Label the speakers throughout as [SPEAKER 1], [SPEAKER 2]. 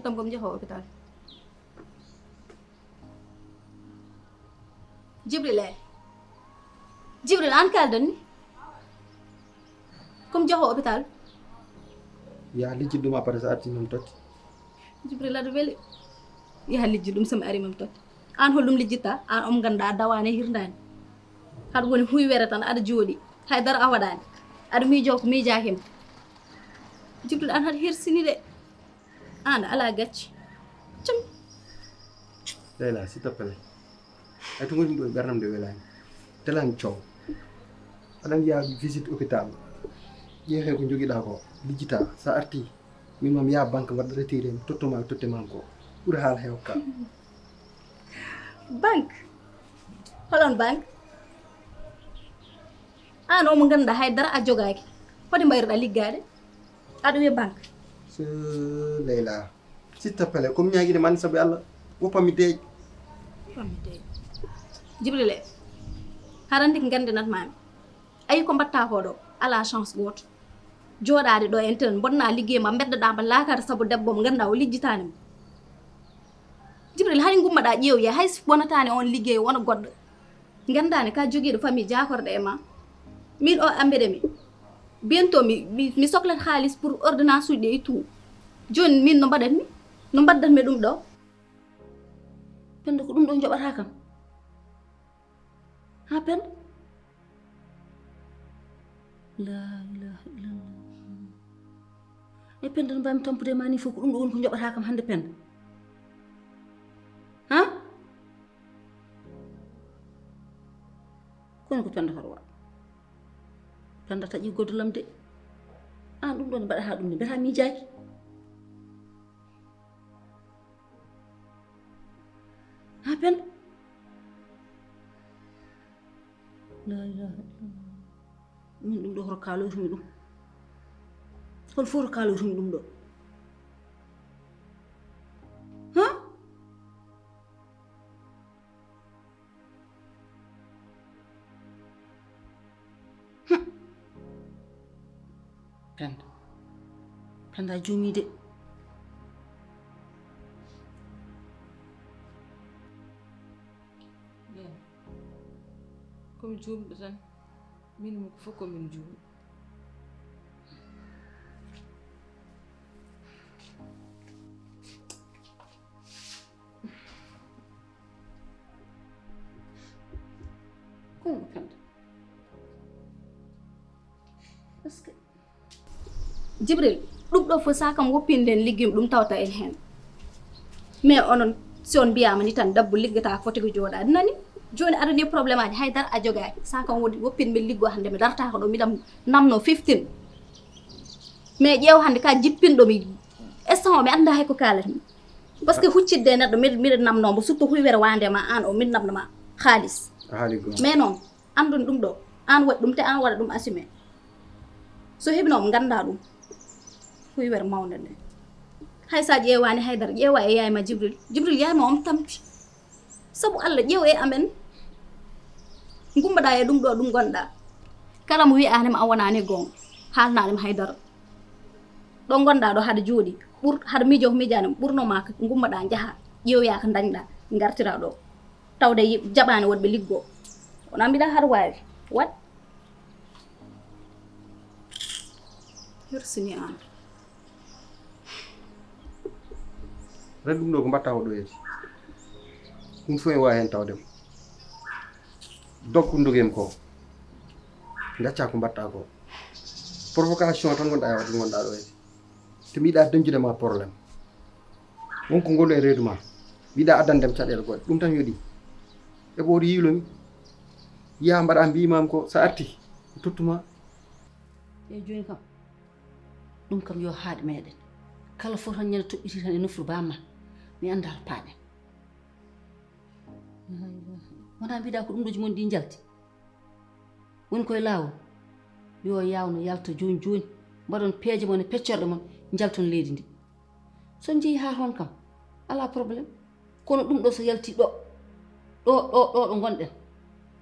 [SPEAKER 1] tam kom jaho hôpital Jibril an kaldan kom jaho hôpital
[SPEAKER 2] ya lijji dum après sa arti mum tot
[SPEAKER 1] Jibril adu weli ya lijji dum sama ari mum tot an hollum lijjita an om ganda dawane hirndani had woni huy were tan ada jodi haydara awadani ada mi jow ko mi jakim Jibril an had hirsini de an ala gacci cam
[SPEAKER 2] Leila s'il te plaît ay to ngoni do bernam de welani telan ciow adan ya visite hôpital jeexe ko jogida ko lijjita sa arti min mam ya banque wadda retiré tottoma totte manko pour hal hewka
[SPEAKER 1] banque holon banque an o mo ganda haydara a jogaki fodi mbayruɗa liggade aɗa wiya banque
[SPEAKER 2] se Leila s'il te plaît comme ñaguide man sabi Allah wopami deej
[SPEAKER 1] Jibril harandi ko gandenat mami ayi ko mbatta ko ɗo ala chance goto joɗade ɗo en ten bonna liggey ma beddoɗa ba lakata saabu debbo mo ganda o lijjitani mo Jibril hay gummaɗa ƴewya hay wonatani on liggey wona goɗɗo gandani ka joguiɗo famille jakorɗo e ma min o ambede mi bientôt mi sohlat halis pour ordonnance uji ɗe e tout joni min no mbaɗatmi no mbaddatmi ɗum ɗo Penda ko ɗum ɗo joɓata kam ha Penda la ilaha illallah e Penda no mbami tampude ma ni fof ko ɗum ɗo woni ko joɓata kam hande Penda ha kono ko Penda hoto wa Penda taƴi godolam de an ɗum ɗo ne mbaɗata ɗum ne mbiyata miijaki ha Penda la ilaha illallah min ɗum ɗo hoto kaloytumi ɗum hol fof to kaloytumi ɗum ɗo ha Penda juumi de
[SPEAKER 3] komi juumɗo tan min mo fof komin juumi
[SPEAKER 1] kono Penda parce que Jibril ɗum ɗo fof sakam woppinden liggim ɗum tawta en hen mais onon si on mbiyama ni tan dabbo liggata foti ko joɗade nani joni aɗa ni probléme aji haydara a jogaki sakam woni woppinmi liggo hande mi darta ko ɗo miɗam namno 15 mais ƴeew hande ka jippinɗomi instant o mi anda hay ko kalatmi parce que huccidde neɗɗo miɗa namnomo surtout huywere wandema an o min namnoma halis mais noon andun ɗum ɗo an waɗi ɗum te an waɗa ɗum assumé so heɓinoma ganda ɗum huywere mawde nde hay sa ƴeewani haydara ƴeewa e yayma Jibril yayma on tampi sabu Allah ƴeew e amen gumbaɗa e ɗum ɗo ɗum gonɗa kala mo wi'anima a wonani gonga haalnanima haydara ɗo gonɗa ɗo haɗa jooɗi haɗa miijo ko miijanima ɓurnoma ko gumbaɗa jaaha ƴeewya ko dañɗa gartira ɗo tawde jaɓani wonɓe liggo wona mbiɗa haɗa wawi wat hirsini an
[SPEAKER 2] ren ɗum ɗo ko mbatta ko ɗo yeeti ɗum fof en wawi hen tawdemo dokku ndogem ko gacca ko mbatta ko provocation tan gonɗa e wadde gonɗa ɗo yeeti to mbiɗa dañjude ma probléme wonko ngolu e reedu ma mbiɗa addandem caɗele goɗɗe ɗum tan yooɗi e ɓoɗo yiilomi yiya mbaɗa mbimam ko sa arti tottuma
[SPEAKER 4] e joni kam ɗum kam yo haaɗe meɗen kala fof tan ñande toɓɓiti tan e nofru bamma mi anda to paaɗen wona mbiɗa ko ɗum ɗoji mon ɗi jalti woni koye lawol yo yawno yalta joni joni mbaɗon peeje mon e peccorɗe mon jalton leydi ndi son jeeyi ha toon kam ala probléme kono ɗum ɗo so yalti ɗo ɗo gonɗen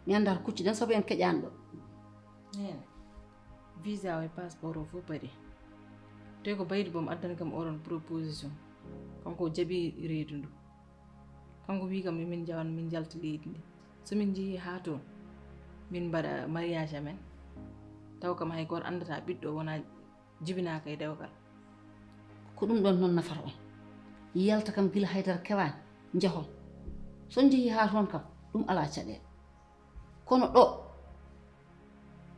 [SPEAKER 4] mi anda to kucciɗen saabu en keƴani ɗo
[SPEAKER 3] nene visa o e passeport o fof paɗi te ko baydi bomo addani kam oron proposition kanko jaɓi reedu ndu kanko wi kam min jawan min jalta leydi ndi so min jeehi haa toon min mbaɗa mariage amen taw kam hay goto andata ɓiɗɗo wona jibinaka e dewgal
[SPEAKER 4] ko ɗum ɗon noon nafata on yalta kam gila haydara kewani jahon son jeehi haa toon kam ɗum ala caɗele kono ɗo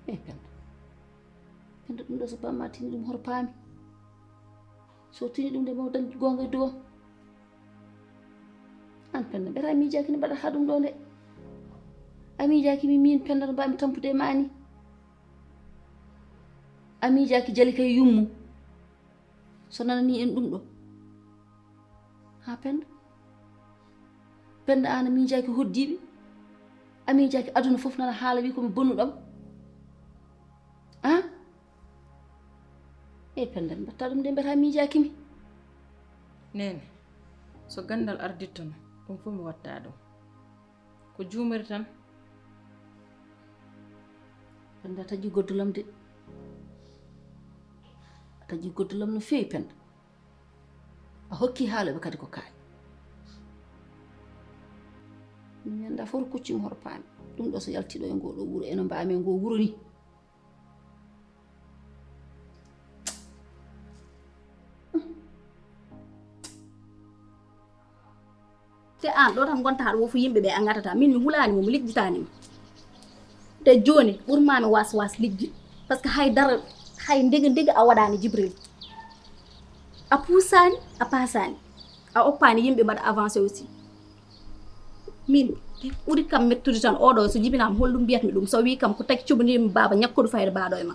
[SPEAKER 4] penda ɗum ɗo so bamma tini ɗum hoto paami so tini ɗum nde mo dañ gonga e duwam an penda ɓeta a miijaki ne mbaɗata ɗum ɗo nde a miijaki min penda no mbami tampude e mani a miijaki jali kay yummu so nanani en ɗum ɗo ha penda an a miijaki hoddiɓe a miijaki aduna fof nana haala wi komi bonnuɗam a penda mbatta ɗum nde mbiyata miijakimi
[SPEAKER 3] nene so gandal ardittono ɗum fof mi watta ɗum ko juumiri tan
[SPEAKER 4] penda a taƴi goddolam de a taƴi goddolam no feewi penda a hokki haaloɓe kadi ko kaali min anda fof kuccimi hoto paami ɗum ɗo so yaltiɗo e ngoɗo wuuro eno mbami e ngo wuuro ni
[SPEAKER 1] te an ɗo tan gonta haɗa wofu yimɓe ɓe a gatata min mi hulanimo mi ligjitanima te joni ɓurmami was ligji par ce que hay ndega a waɗani Djibril a puusani a pasani a oppani yimɓe mbaɗa avancé aussi min ɓuri kam mettude tan oɗo so jibinama holɗum mbiyatmi ɗum so wi kam ko tagi cuɓodimi baba ñakkodu fayre baɗo e ma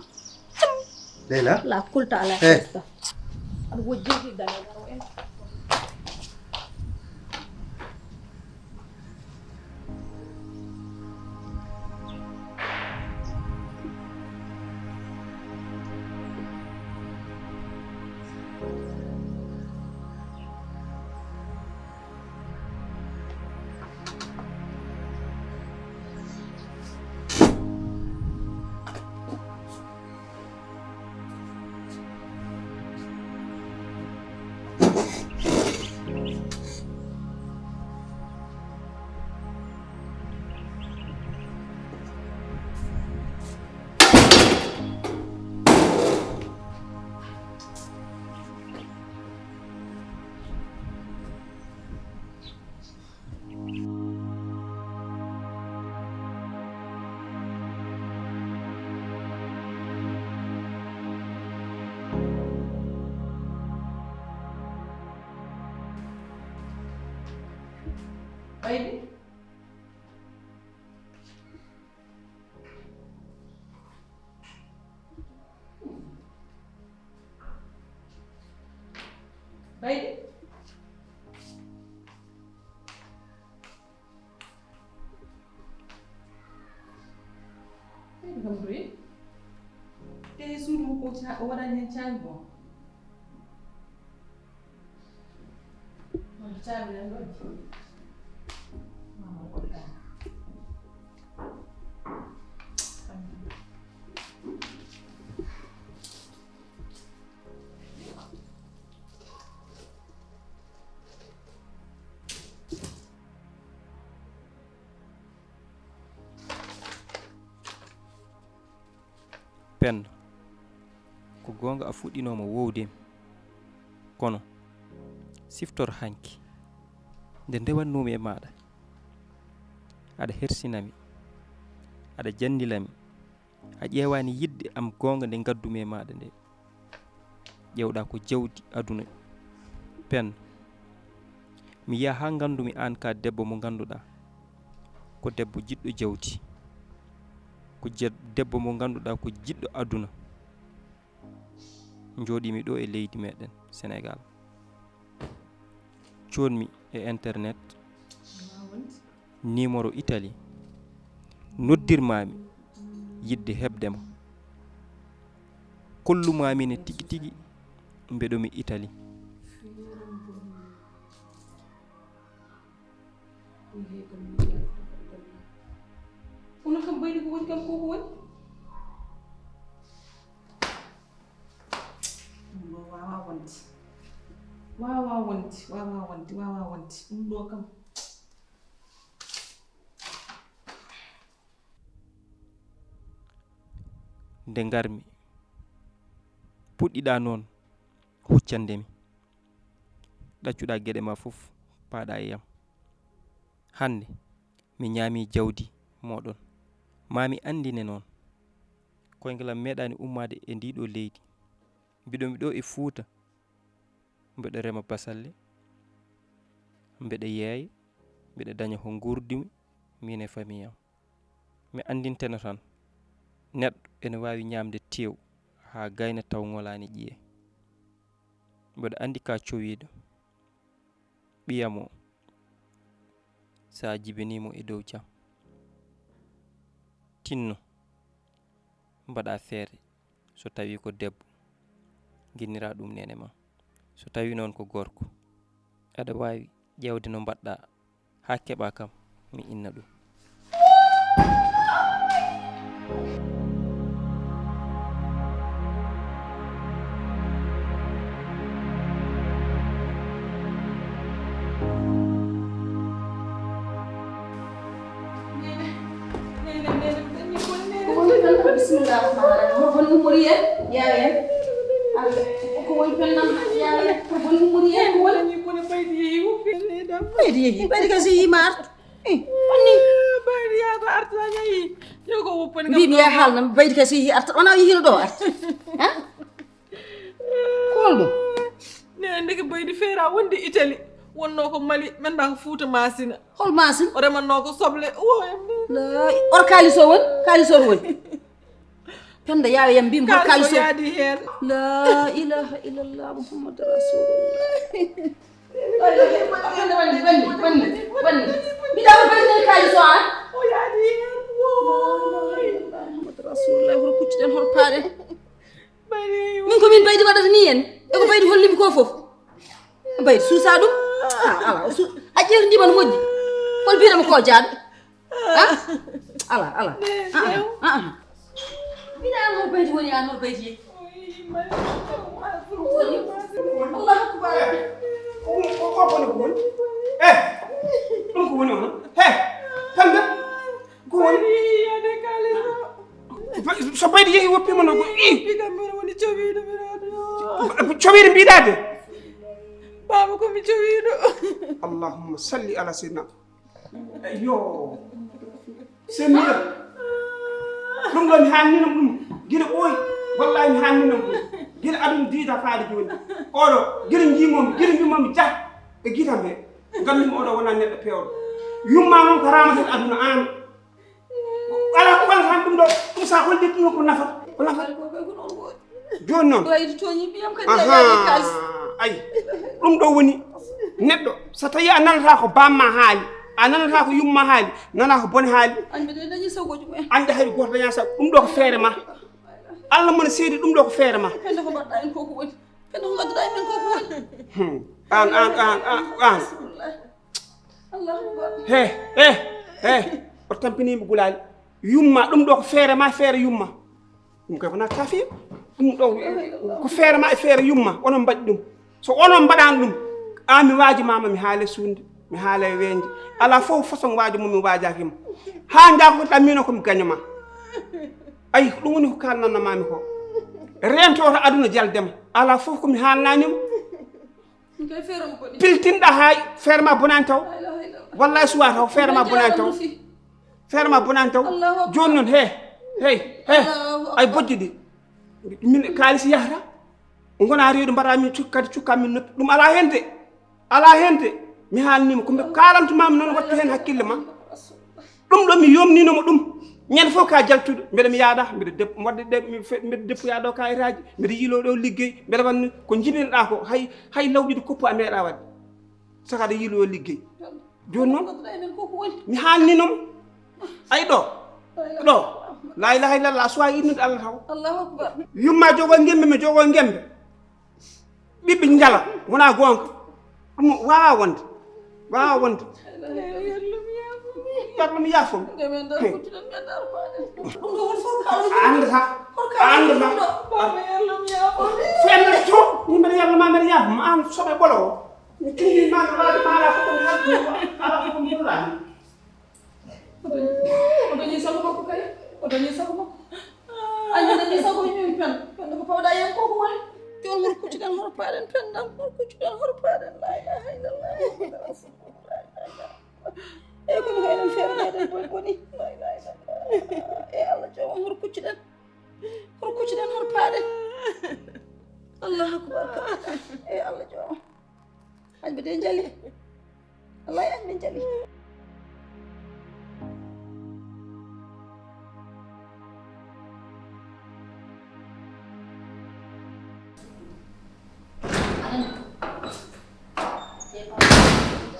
[SPEAKER 2] Leila
[SPEAKER 1] la kulta ala festa aɗa wojjirɗi dane garo en
[SPEAKER 3] Baby. Baby. Baby kam ɗoyi te suudu mo o waɗani hen caabi bon on caabi nan ɗon
[SPEAKER 5] Penda ko gonga a fuɗɗinoma wowdemi kono siftor hanki nde ndewannumi e maɗa aɗa hersinami aɗa jandilami a ƴewani yidde am gonga nde gaddumi e maɗa nde ƴewɗa ko jawdi aduna Penda mi yiya ha gandumi an ka debbo mo ganduɗa ko debbo jiɗɗo jawdi ko debbo mo ganduɗa ko jiɗɗo aduna jooɗimi ɗo e leydi meɗen Sénégal coonmi e internet numéro Italie noddirmami yidde hebdema kollumamine tigi tigi mbeɗomi Italie
[SPEAKER 3] ono kam baydi ko woni kam koko woni ɗum ɗo wawa wonde wawa wonti ɗum ɗo kam
[SPEAKER 5] nde garmi puɗɗiɗa noon huccandemi ɗaccuɗa gueɗe ma fof paaɗa e yam hande mi ñaami jawdi moɗon mami andine noon koyngalam meeɗani ummade e ndiɗo leydi mbiɗomi ɗo e Fuuta mbeɗo rema basalle mbeɗa yeeya mbeɗa daña ko gurdumi min e famille am mi andinteno tan neɗɗo ene wawi ñamde tew ha gayna taw ngolani ƴiye mbeɗa andi ka cowiɗo ɓiyam o sa jibinimo e dow jam tinno mbaɗa feere so tawi ko debbo guinnira ɗum nene ma so tawi noon ko gorko aɗa wawi ƴewde no mbaɗɗa ha keɓa kam mi inna ɗum
[SPEAKER 1] Bismillahirrahmanirrahim. Ko woni muriye yayen. Ko woni pennam yayen. Ko woni muriye ko woni
[SPEAKER 3] ko ne baydi yehi woppede dam
[SPEAKER 4] baydi kasi yi mar
[SPEAKER 3] onni baydi ya ko arta nyayi yo ko woppani
[SPEAKER 4] bi biya halna baydi kasi yi arta ona yi hino do arta ha koldo
[SPEAKER 3] ne ndeke baydi feera wonde Italie wonno ko Mali menda ko Fuuta masina
[SPEAKER 4] hol masin
[SPEAKER 3] o remanno ko soble
[SPEAKER 4] la or kaliso won penda yaw yam bim hol kaliso
[SPEAKER 3] yaadi hen
[SPEAKER 4] la ilaha illallah muhammadur rasulullah bani mi daw bani kaliso an
[SPEAKER 3] o yaadi hen
[SPEAKER 4] muhammadur rasulullah hol kucciden hol paade
[SPEAKER 3] baydi
[SPEAKER 4] min ko min baydi wadata ni en e ko baydi hollimi ko fof baydi suusa dum ala a ƴeewndima no moƴƴi hol mbiyatama ko jaaɗo ala mbiɗa an hol bayti woni an hol bayti yehi allahu akbar
[SPEAKER 6] ko woni ɗum ko woni ono kamɓe ko woni
[SPEAKER 3] yade kaliso
[SPEAKER 6] so baydi yehi woppima no
[SPEAKER 3] bigam mbiɗa woni cowiɗo
[SPEAKER 6] cowiɗo mbiɗade
[SPEAKER 3] baba komi cowiɗo
[SPEAKER 6] allahumma salli ala sayyidina yo semira ɗum ɗo mi hanninam ɗum guila ɓooyi wallahi mi hanninam ɗum guila aɗum diida faade joni oɗo guila jimomi guila mbimomi jah e guitam he gandumi oɗo wona neɗɗo pewɗo yumma noon ko ramaten aduna an ala ko walla tan ɗum ɗo ɗum sa hollitino ko nafata joni noon
[SPEAKER 4] baydi toñi mbiyam kadi yaade kalis
[SPEAKER 6] ayi ɗum ɗo woni neɗɗo so tawi a nanata ko bamma haali a nanata ko yumma haali nana ko bone haali
[SPEAKER 4] an mbiɗa dañi sagoji mumen
[SPEAKER 6] ande hayɗo goto daña sago ɗum ɗo ko feere ma Allah mone seedi ɗum ɗo ko feere ma
[SPEAKER 4] penda ko mbaɗɗa en koko woni penda ko gadduɗa en koko woni
[SPEAKER 6] an
[SPEAKER 4] allahu akbar
[SPEAKER 6] he o tampinima gulaali yumma ɗum ɗo ko feere ma feere yumma ɗum koy wona kafiya ɗum ɗo ko feere ma e feere yumma onon mbaɗi ɗum so onon mbaɗani ɗum an mi waaji mama mi haale suunde mi haala e weeñde ala fof façon waajo mum mi waajakima ha jako ɗammino komi gañoma ayi ɗum woni ko kalnannamami ko rentoto aduna jaldema ala fof komi haalnanima piltinɗa ha feere ma bonani taw wallahi suwa taw feere ma bonani taw joni noon hey ay bojji ɗi min kaalis yahata gona reedu mbaɗa min kadi cukka min noppi ɗum ala hende mi haalnima ko kalantumami noon wattu hen hakkille ma ɗum ɗo mi yomninomo ɗum ñande fof ka jaltuɗo mbeɗa mi yaada mbeɗa deppoya ɗo kayitaji mbeɗa yiilo ɗo liggey mbeɗa wanni ko jibinoɗa ko hay lawƴude koppu a meeɗa wadde saka aɗa yiilo liggey joni noon mi haalninomo ay ɗo la ilaha illallah suwa innude Allah taw
[SPEAKER 4] allahu akbar
[SPEAKER 6] yumma jogo gembe mi jogo gembe ɓiɓɓe njala wona gonka ɗum wawa wonde yarlum yaafom andata femere to yimɓe yarluma mbeɗa nafa ma an soɓe ɓolo o mi tindi ma ala ko ɗum haldi ala ko ɗum ɓurɗani
[SPEAKER 3] o dañi sago makko kay o dañi sago makko añi dañi sago ñuy pen pen ko pawɗa yen koko woni jon hor kuccuɗen hor paɗen pendam hor kuccuɗen hor paɗen la ilaha illallah e kono ko enen feere meɗen boy boni la ilaha illallah e allah jomam hor kuccuɗen hor paɗen allahu akbar e allah jomam añɓe de jali wallahi añɓe jali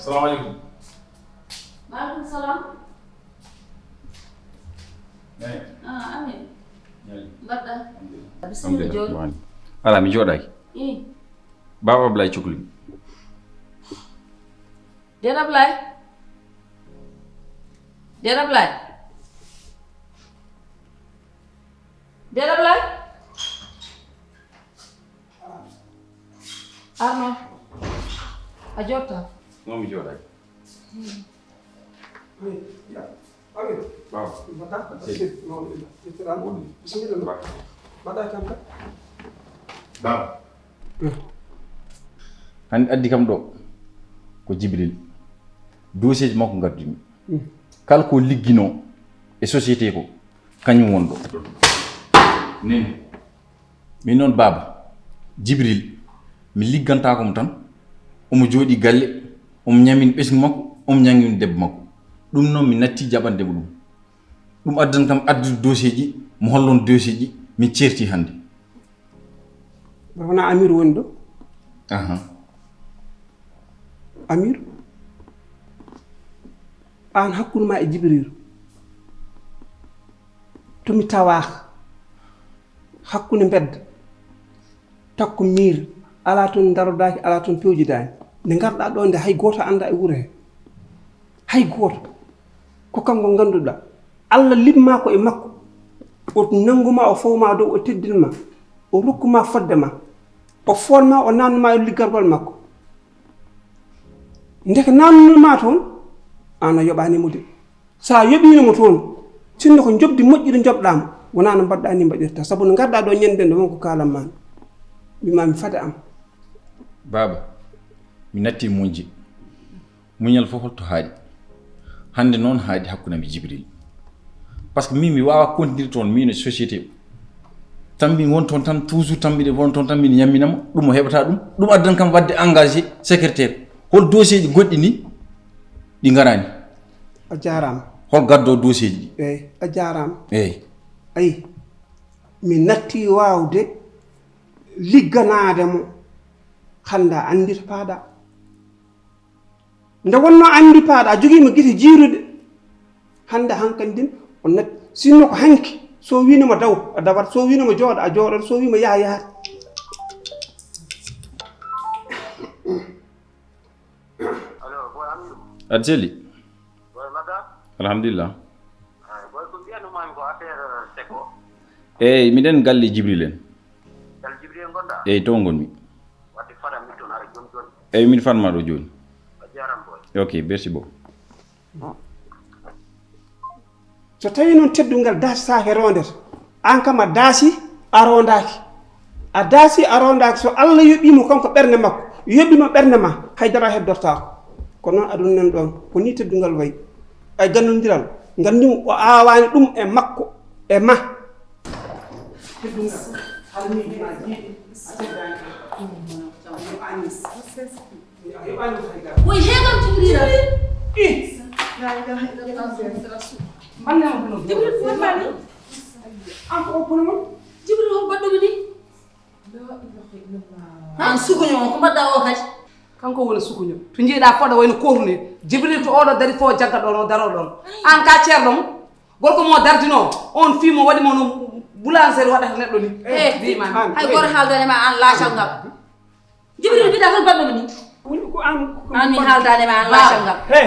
[SPEAKER 7] salaamaaleykum.
[SPEAKER 1] maaleykum salaam.
[SPEAKER 7] nee.
[SPEAKER 1] amin. mbaɗɗa.
[SPEAKER 7] bismillah joni. ala mi jooɗaki. Baba Ablaye cukli.
[SPEAKER 4] Deɗ Ablaye. Deɗ Ablaye. Deɗ Ablaye. Arno. A jotta.
[SPEAKER 7] moom mi jooɗaki.
[SPEAKER 6] Amin.
[SPEAKER 7] Baba.
[SPEAKER 6] Mbaɗɗa bismillah mbaɗɗa kam ka
[SPEAKER 7] Baba. hande addi kam ɗo ko Jibril dossier ji makko gaddumi kala ko liggino e société ko kañum won ɗo neni min noon Baba Jibril mi liggantakomo tan omo jooɗi galle omo ñamin ɓesgu makko omo ñangin debbo makko ɗum noon mi natti jaɓandemo ɗum addan kam addude dossier ji mo hollon dossier ji min certi hande
[SPEAKER 6] wona Amir woni ɗo Amir an hakkude ma e Jibril tomi tawaka hakkude bedda takko miir ala toon darodaki ala toon pewjidani nde garɗa ɗo nde hay goto anda e wuuro he hay goto ko kanko ganduɗa Allah limma ko e makko o nanguma o fowma dow o teddinma o rokkuma fodde ma o fonma o nannuma e liggargol makko ndeke nannuma toon an a yoɓanimo de sa yoɓinimo toon sinno ko jobdi moƴƴiri jobɗamo wona no mbaɗɗa ni mbaɗirta saabu no garɗa ɗo ñande nde wonko kalanma mimami fade am
[SPEAKER 7] Baba mi natti muñji muñal fof holto haaɗi hande noon haaɗi hakkudemi Jibril par ce que min mi wawa continuer toon min e société tambi won toon tan toujours tambiɗe won toon tan min ñamminama ɗum o heɓata ɗum addan kam wadde engagé secrétaire hol dossier ji goɗɗi ni ɗi garani
[SPEAKER 6] a jarama
[SPEAKER 7] hol gaddo dossier ji ɗi
[SPEAKER 6] eyyi a jarama
[SPEAKER 7] eyyi
[SPEAKER 6] ayi mi natti wawde ligganade mo hande a andi to paaɗa nde wonno andi paaɗa a joguima guite jiirude hande hankkandin o natti sinno ko hanki so winoma daw a dawat so winoma jooɗo a jooɗot so wima yaha yahat
[SPEAKER 7] aɗa selli alhamdulillah eyyi miɗen galle Jibril en eyyi to gonmi eyyi min fanma ɗo joni ok merci beaucoup
[SPEAKER 6] so tawi noon teddungal dasatake rondeta an kam a daasi a rondaki so Allah yoɓimo kanko ɓerde makko yoɓima ɓerde ma haydara heddortako ko noon aduna nan ɗon ko ni teddungal wayi ay gandodiral gandimo o awani ɗum e makko e ma teddungal halmidima jiiɗi a teddani
[SPEAKER 4] Woy hegam Jibril
[SPEAKER 3] Jibril ko mani
[SPEAKER 6] an ko oppono mon
[SPEAKER 4] Jibril hon baɗɗomi ni an suguño on ko mbaɗɗa o kadi
[SPEAKER 8] kanko woni sukuño to jiiɗa foɗa wayno korne Jibril to oɗo dari fo jagga ɗon o daro ɗon an ka ceerɗo mo gorko mo dardino on fimo waɗimo no boulangerie waɗata neɗɗo ni
[SPEAKER 4] hay goto haaldanema an laacal ngal Jibril mbiɗa hol baɗɗomi ni
[SPEAKER 6] ko
[SPEAKER 4] an mi haaldanema an laacal ngal
[SPEAKER 6] he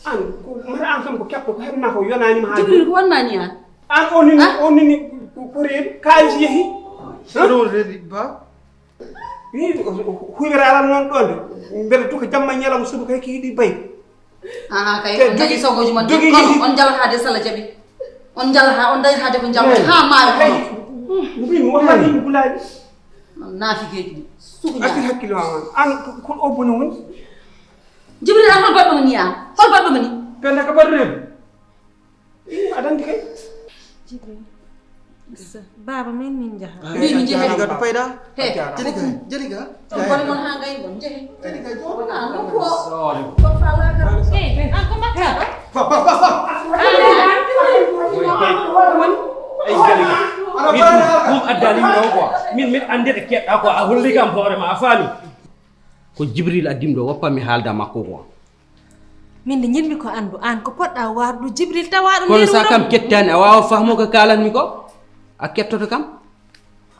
[SPEAKER 6] an ko mata an kam ko keppo ko heɓma ko yonanima ha
[SPEAKER 4] Jibril ko wanmani an
[SPEAKER 6] an on nini ko reedu kalis yeehi
[SPEAKER 2] ɗon reedi ba
[SPEAKER 6] huybere ala non donde mbere duka jamma ñalam subu kay ki di bay
[SPEAKER 4] kay on dañi sogoji mon on jalata de sala jabi on jalata on day hade ko jamma ha maayo
[SPEAKER 6] mi waxani mi bulaaji
[SPEAKER 4] nafi geji sugu
[SPEAKER 6] akki hakkilo an ko obuni won
[SPEAKER 4] jibril an hol baddo ni am hol baddo ni
[SPEAKER 6] penda ka baddo adandi kay
[SPEAKER 9] jibril baba men min jaha
[SPEAKER 4] min jaha
[SPEAKER 2] Jalika to payda
[SPEAKER 4] he
[SPEAKER 2] Jalika
[SPEAKER 4] ko bari mon ha ngay bon jehe
[SPEAKER 2] Jalika jo
[SPEAKER 4] ko fala ka
[SPEAKER 9] an ko makka
[SPEAKER 10] ay Jalika min addali mi ɗo quoi min andede keɗɗa ko a holli kam hoorema a faami ko jibril addimi ɗo woppa mi haalda makko quoi
[SPEAKER 9] min de ñirmi ko andu an ko poɗɗa wardu jibril tawaɗo
[SPEAKER 10] kono sa kam kettani a wawa fahmo ko kalanmi ko a kettoto kam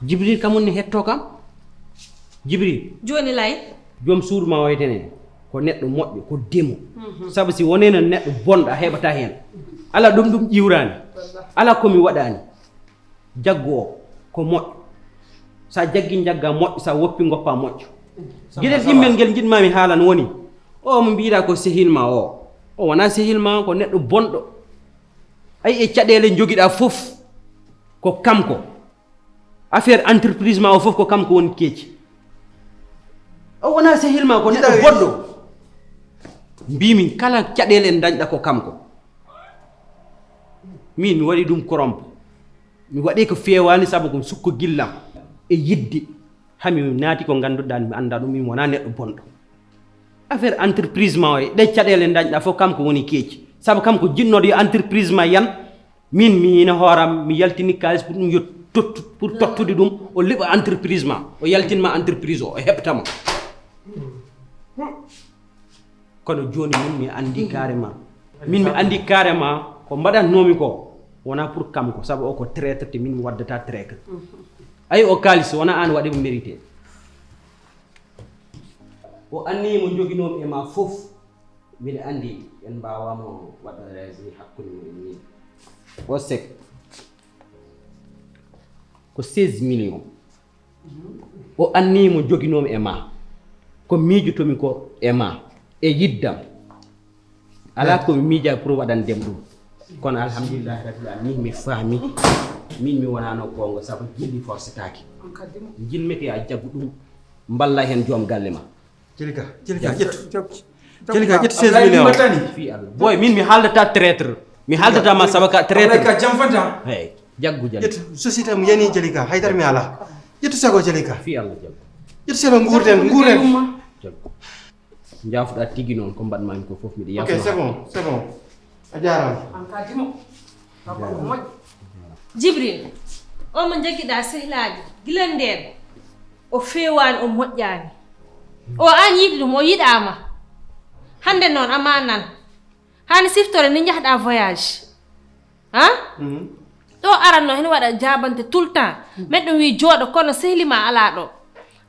[SPEAKER 10] jibril kam woni hetto kam jibril
[SPEAKER 9] joni lay
[SPEAKER 10] joom suudu ma waytene ko neɗɗo moƴƴo ko demo sabu si woneno neɗɗo bonɗo a heɓata hen ala ɗum ƴiwrani ala komi waɗani jaggu o ko moƴƴo sa jaggi jagga moƴƴo sa woppi goppa moƴƴo gueɗel ɗimmel guel jiɗmami haalan woni o mo mbiɗa ko sehilma o wona sehilma ko neɗɗo bonɗo ayi e caɗele joguiɗa foof ko kamko affaire entreprise ma o foof ko kamko woni keeci o wona sehilma ko neɗɗo boɗɗo mbimi kala caɗele en dañɗa ko kamko min mi waɗi ɗum corompe mi waɗi ko fewani saabu ko sukko gillam e yidde hami naati ko ganduɗa mi anda ɗum min wona neɗɗo bonɗo affaire entreprise ma o ɗe caɗele dañɗa fof kamko woni keeci saabu kamko jinnoɗo yo entreprise ma yan min mi ina hooram mi yaltini kalis pour ɗum yo pour tottude ɗum o liɓa entreprise ma o yaltinma entreprise o heɓtamo kono joni min mi andi carrément min mi andi carrément ko mbaɗatnomi ko wona pour kamko saabu o ko traître te min mi waddata traître ayi o kalis wona an waɗimo mérité o anni mo joguinomi e ma fof mbiɗa andi en mbawamo waɗa raisi hakkude mumen ni o sek ko 16 millions o anni mo joguinomi e ma ko miijotomi ko e ma e yiddam ala komi miija pour waɗandem ɗum kono alhamdulillahi rabbil alamin mi faami min mi wonano gonga saabu jilli force taki jinmete a jaggu ɗum mballa hen joom galle ma
[SPEAKER 2] Jalika ƴettu 16 millions
[SPEAKER 10] fi Allah boy min mi haaldata traître mi haaldata ma saabu ka traître
[SPEAKER 2] ka jam fanta
[SPEAKER 10] hey jaggu jali
[SPEAKER 2] ƴettu société mo yani Jalika haydar mi ala ƴettu sago Jalika
[SPEAKER 10] fi Allah jaggu
[SPEAKER 2] ƴettu seno nguurden
[SPEAKER 10] jaggu jaafuɗa tigi noon ko mbaɗmami ko fof miɗa
[SPEAKER 2] ok c'est bon a jarama
[SPEAKER 8] an ka dimo ko moƴƴo
[SPEAKER 9] jibril o mo jagguiɗa sehlaji gila nden o fewani o moƴƴani o an yiɗi ɗum o yiɗama hande noon ama nan hani siftore ni jahɗa voyage ɗo aranno hen waɗa jabante tout le temps meɗɗo wi jooɗo kono sehlima ala ɗo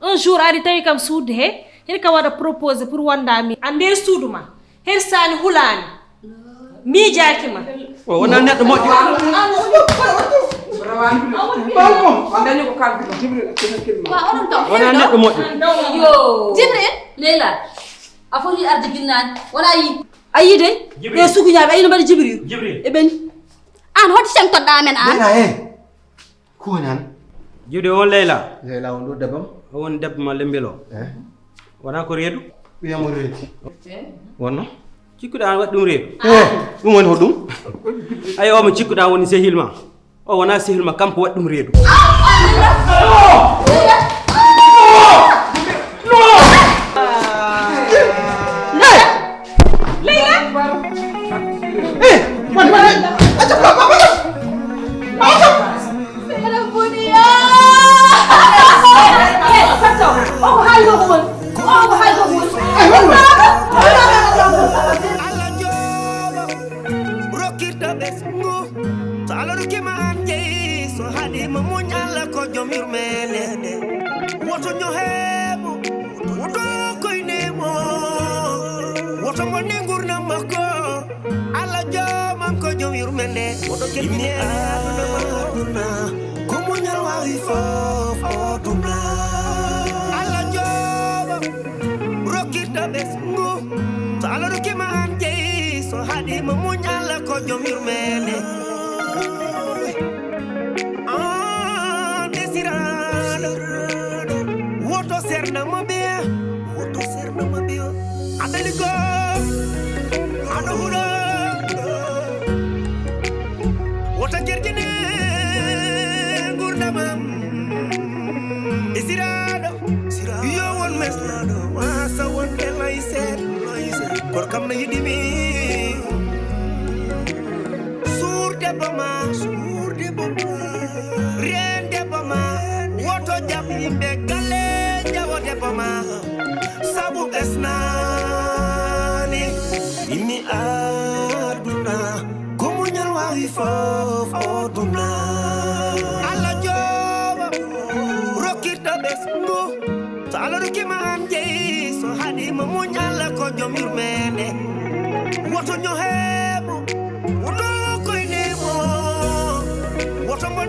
[SPEAKER 9] un jour ari tawi kam suude he hen ka waɗa proposé pour wondami a nder suudu ma her sani hulani miijaki ma
[SPEAKER 10] o wona neɗɗo moƴƴo
[SPEAKER 8] on dañi ko kalkuɗo jibril
[SPEAKER 4] wa onon taw
[SPEAKER 10] wona neɗɗo moƴƴo
[SPEAKER 4] yo jibril leila a foti arde ginnani wona yi ayi de ɗo suguñaɓe ayino mbaɗa jibril e ɓeni
[SPEAKER 1] an hoti cengtoɗɗa amen an
[SPEAKER 2] Leyla ko woni an
[SPEAKER 10] jiwde on Leyla
[SPEAKER 2] on ɗo debam
[SPEAKER 10] o woni debbo ma lembel o wona ko reedu
[SPEAKER 2] wiyamo reedi
[SPEAKER 10] wonno cikkuɗa an waɗi ɗum reedu
[SPEAKER 2] ɗum woni hoɗum
[SPEAKER 10] ayi omo cikkuɗa woni sehilma o wona sehilma kanko waɗi ɗum reedu
[SPEAKER 11] Como bes ngu so Allah do kima an jeyi so hadi mo munyala ko jom yurmene desirado woto serna mo be adali go ado hulo woto jerjine gurdamam desirado yo won meslado wasa won belay set kor kam na yidimi surde bama rende bama woto jam yimbe galle jawote bama sabu esnani imi aduna komunyal wawi fof oduna alla joba rokirta besngo so alla rokima am jeyi so hadi mo munyal ko jom yurmene woto nyo hebo woto koy demo woto mo